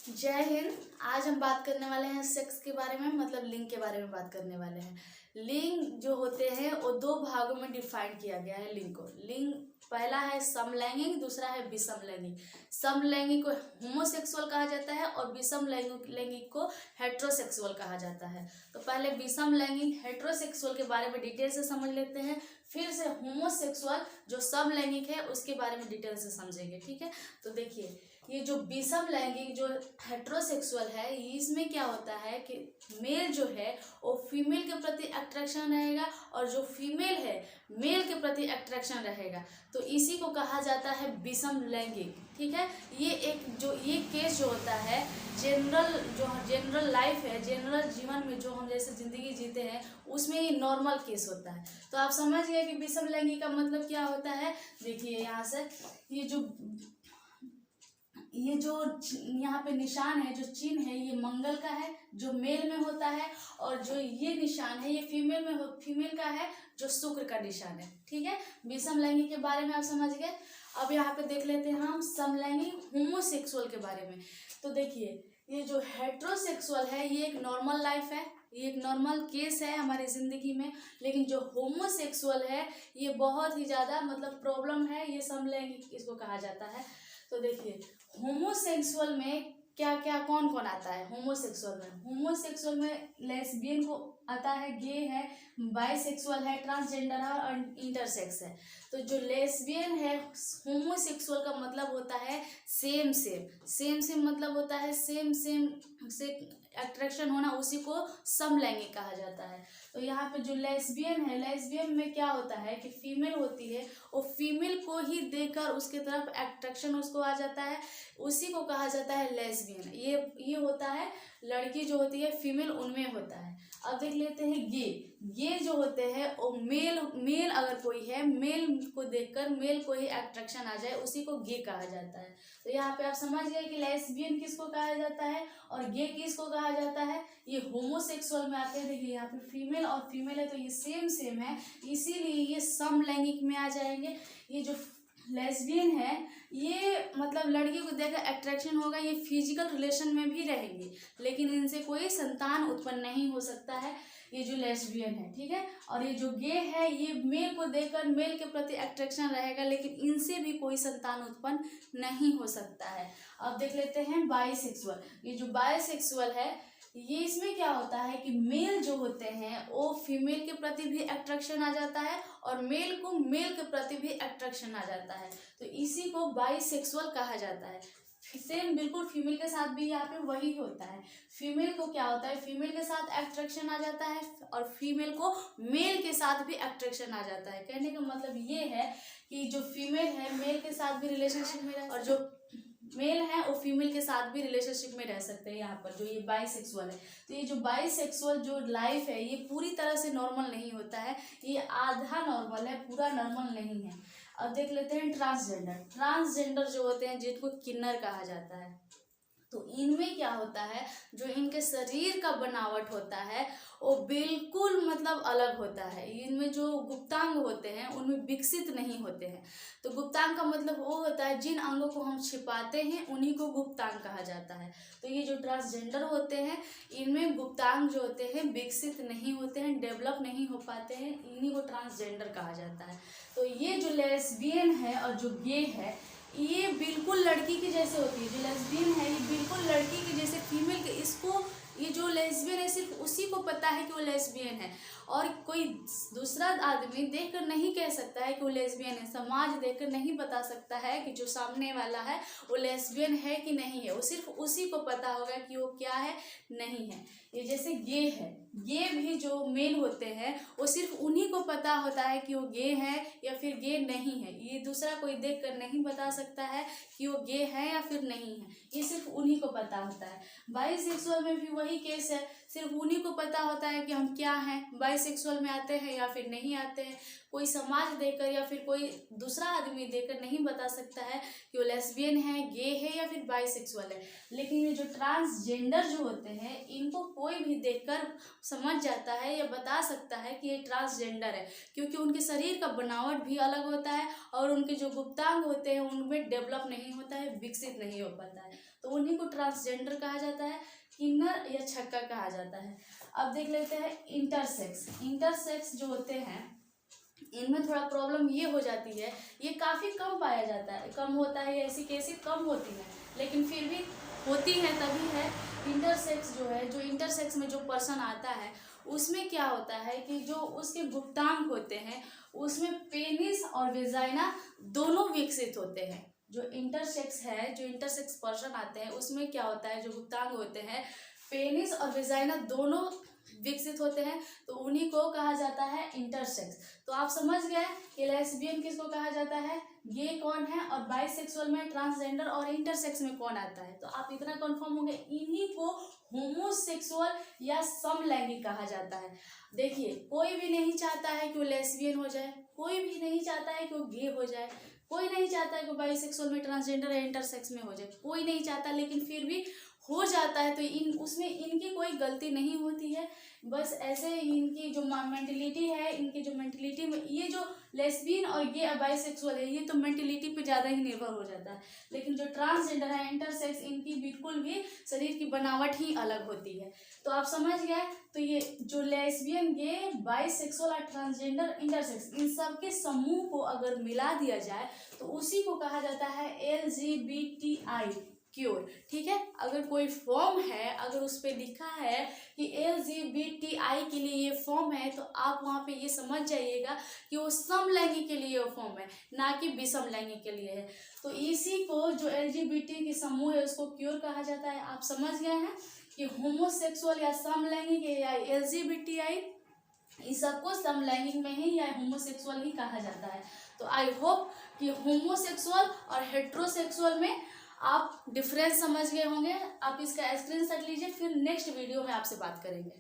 जय हिंद। आज हम बात करने वाले हैं सेक्स के बारे में, मतलब लिंग के बारे में बात करने वाले हैं। लिंग जो होते हैं वो दो भागों में डिफाइन किया गया है लिंग को। लिंग पहला है समलैंगिक, दूसरा है विषमलैंगिक। समलैंगिक को होमोसेक्सुअल कहा जाता है और विषमलैंगिक को हेट्रोसेक्सुअल कहा जाता है। तो पहले विषमलैंगिक हेट्रोसेक्सुअल के बारे में डिटेल से समझ लेते हैं, फिर से होमोसेक्सुअल जो समलैंगिक है उसके बारे में डिटेल से समझेंगे। ठीक है, तो देखिए ये जो विषम लैंगिक जो हेट्रोसेक्सुअल है, इसमें क्या होता है कि मेल जो है वो फीमेल के प्रति अट्रैक्शन रहेगा और जो फीमेल है मेल के प्रति अट्रैक्शन रहेगा। तो इसी को कहा जाता है विषम लैंगिक। ठीक है, ये केस जो होता है जनरल लाइफ है, जनरल जीवन में जो हम जैसे जिंदगी जीते हैं उसमें ये नॉर्मल केस होता है। तो आप समझ गए कि विषम लैंगिक का मतलब क्या होता है। देखिए यहाँ से ये जो यहाँ पे निशान है, जो चिन्ह है, ये मंगल का है जो मेल में होता है, और जो ये निशान है ये फीमेल का है जो शुक्र का निशान है। ठीक है, विषम लैंगिक के बारे में आप समझ गए। अब यहाँ पे देख लेते हैं हम समलैंगिक होमोसेक्सुअल के बारे में। तो देखिए ये जो हेट्रोसेक्सुअल है ये एक नॉर्मल लाइफ है, ये एक नॉर्मल केस है हमारी ज़िंदगी में। लेकिन जो होमोसेक्सुअल है ये बहुत ही ज़्यादा मतलब प्रॉब्लम है, ये समलैंगिक इसको कहा जाता है। तो देखिए होमोसेक्सुअल में क्या क्या कौन कौन आता है। होमोसेक्सुअल में लेस्बियन को आता है, गे है, बाइसेक्सुअल है, ट्रांसजेंडर है और इंटरसेक्स है। तो जो लेस्बियन है होमोसेक्सुअल का मतलब होता है सेम मतलब होता है सेम से अट्रैक्शन होना, उसी को समलैंगिक कहा जाता है। तो यहाँ पे जो लेस्बियन है, लेस्बियन में क्या होता है कि फीमेल होती है, वो फीमेल को ही देखकर उसके तरफ अट्रैक्शन उसको आ जाता है, उसी को कहा जाता है लेस्बियन। ये होता है लड़की जो होती है फीमेल उनमें होता है। अब देख लेते हैं गे जो होते हैं वो मेल अगर कोई है, मेल को देखकर मेल को ही अट्रैक्शन आ जाए, उसी को गे कहा जाता है। तो यहाँ पे आप समझ गए कि लेस्बियन किसको कहा जाता है और गे किसको कहा जाता है। ये होमोसेक्सुअल में आते हैं। देखिए यहाँ पे फीमेल और फीमेल है तो ये सेम है, इसीलिए ये समलैंगिक में आ जाएंगे। ये जो लेस्बियन है ये मतलब लड़की को देखकर अट्रैक्शन होगा, ये फिजिकल रिलेशन में भी रहेंगी लेकिन इनसे कोई संतान उत्पन्न नहीं हो सकता है, ये जो लेस्बियन है। ठीक है, और ये जो गे है ये मेल को देखकर मेल के प्रति अट्रैक्शन रहेगा लेकिन इनसे भी कोई संतान उत्पन्न नहीं हो सकता है। अब देख लेते हैं बाइसेक्सुअल। ये जो बाइसेक्सुअल है ये इसमें क्या होता है कि मेल जो होते हैं वो फीमेल के प्रति भी अट्रैक्शन आ जाता है और मेल को मेल के प्रति भी अट्रैक्शन आ जाता है, तो इसी को बाइसेक्सुअल कहा जाता है। सेम बिल्कुल फीमेल के साथ भी यहाँ पे वही होता है। फीमेल को क्या होता है, फीमेल के साथ अट्रैक्शन आ जाता है और फीमेल को मेल के साथ भी अट्रैक्शन आ जाता है। कहने का मतलब ये है कि जो फीमेल है मेल के साथ भी रिलेशनशिप में रह और जो मेल है वो फीमेल के साथ भी रिलेशनशिप में रह सकते हैं। यहाँ पर जो ये बाइसेक्सुअल है, तो ये जो बाइसेक्सुअल जो लाइफ है ये पूरी तरह से नॉर्मल नहीं होता है, ये आधा नॉर्मल है, पूरा नॉर्मल नहीं है। अब देख लेते हैं ट्रांसजेंडर जो होते हैं जिनको किन्नर कहा जाता है। तो इनमें क्या होता है, जो इनके शरीर का बनावट होता है वो बिल्कुल मतलब अलग होता है। इनमें जो गुप्तांग होते हैं उनमें विकसित नहीं होते हैं। तो गुप्तांग का मतलब वो होता है जिन अंगों को हम छिपाते हैं उन्हीं को गुप्तांग कहा जाता है। तो ये जो ट्रांसजेंडर होते हैं इनमें गुप्तांग जो होते हैं विकसित नहीं होते हैं, डेवलप नहीं हो पाते हैं, इन्हीं को ट्रांसजेंडर कहा जाता है। तो ये जो लेस्बियन है और जो गे है ये बिल्कुल लड़की के जैसे होती है। जो लेस्बियन है ये बिल्कुल लड़की के जैसे फीमेल के, इसको ये जो लेस्बियन है सिर्फ उसी को पता है कि वो लेस्बियन है और कोई दूसरा आदमी देखकर नहीं कह सकता है कि वो लेस्बियन है। समाज देखकर नहीं बता सकता है कि जो सामने वाला है वो लेस्बियन है कि नहीं है, वो सिर्फ उसी को पता होगा कि वो क्या है नहीं है। ये जैसे गे है, गे भी जो मेल होते हैं वो सिर्फ उन्हीं को पता होता है कि वो गे है या फिर गे नहीं है, ये दूसरा कोई देख कर नहीं बता सकता है कि वो गे है या फिर नहीं है, ये सिर्फ उन्हीं को पता होता है। बाइसेक्सुअल में भी वही केस है, सिर्फ उन्हीं को पता होता है कि हम क्या हैं, बाइसेक्सुअल में आते हैं या फिर नहीं आते हैं। कोई समाज देकर या फिर कोई दूसरा आदमी देकर नहीं बता सकता है कि वो लेस्बियन है, गे है या फिर बाइसेक्सुअल है। लेकिन ये जो ट्रांसजेंडर जो होते हैं इनको कोई भी देखकर समझ जाता है या बता सकता है कि ये ट्रांसजेंडर है, क्योंकि उनके शरीर का बनावट भी अलग होता है और उनके जो गुप्तांग होते हैं उनमें डेवलप नहीं होता है, विकसित नहीं हो पाता है। तो उन्हीं को ट्रांसजेंडर कहा जाता है, किन्नर या छक्का कहा जाता है। अब देख लेते हैं इंटरसेक्स। इंटरसेक्स जो होते हैं इनमें थोड़ा प्रॉब्लम ये हो जाती है, ये काफ़ी कम पाया जाता है, कम होता है, ऐसी केसेस कम होती हैं, लेकिन फिर भी होती है तभी है। इंटरसेक्स जो है, जो इंटरसेक्स में जो पर्सन आता है उसमें क्या होता है कि जो उसके गुप्तांग होते हैं उसमें पेनिस और वेजाइना दोनों विकसित होते हैं। जो इंटरसेक्स है, जो इंटरसेक्स पर्सन आते हैं उसमें क्या होता है, जो गुप्तांग होते हैं पेनिस और वेजाइना दोनों विकसित होते हैं, तो उन्हीं को कहा जाता है इंटरसेक्स। तो आप समझ गए कि लेस्बियन किसको कहा जाता है, गे कौन है, और बाइसेक्सुअल में ट्रांसजेंडर और इंटरसेक्स में कौन आता है। तो आप इतना कंफर्म होंगे, इन्हीं को होमोसेक्सुअल या समलैंगिक कहा जाता है। देखिए, कोई भी नहीं चाहता है कि वो लेस्बियन हो जाए, कोई भी नहीं चाहता है कि वो गे हो जाए, कोई नहीं चाहता है कि बाइसेक्सुअल में ट्रांसजेंडर या इंटरसेक्स में हो जाए, कोई नहीं चाहता, लेकिन फिर भी हो जाता है। तो उसमें इनकी कोई गलती नहीं होती है, बस ऐसे इनकी जो मेंटलिटी है, इनकी जो मेंटलिटी में ये जो लेस्बियन और ये बाइसेक्सुअल है ये तो मेंटलिटी पे ज़्यादा ही निर्भर हो जाता है, लेकिन जो ट्रांसजेंडर है, इंटरसेक्स, इनकी बिल्कुल भी शरीर की बनावट ही अलग होती है। तो आप समझ गए। तो ये जो लेस्बियन, गे, बाइसेक्सुअल और ट्रांसजेंडर, इंटरसेक्स, इन सब के समूह को अगर मिला दिया जाए तो उसी को कहा जाता है LGBTI क्योर। ठीक है, अगर कोई फॉर्म है, अगर उस पर लिखा है कि LGBTI के लिए ये फॉर्म है, तो आप वहाँ पे ये समझ जाइएगा कि वो समलैंगिक के लिए वो फॉर्म है, ना कि विषमलैंगिक के लिए है। तो इसी को जो LGBT के समूह है उसको क्योर कहा जाता है। आप समझ गए हैं कि होमोसेक्सुअल या समलैंगिक या LGBTI, इस सबको समलैंगिक में ही या होमोसेक्सुअल ही कहा जाता है। तो आई होप कि होमोसेक्सुअल और हेट्रोसेक्सुअल में आप डिफरेंस समझ गए होंगे। आप इसका स्क्रीनशॉट लीजिए, फिर नेक्स्ट वीडियो में आपसे बात करेंगे।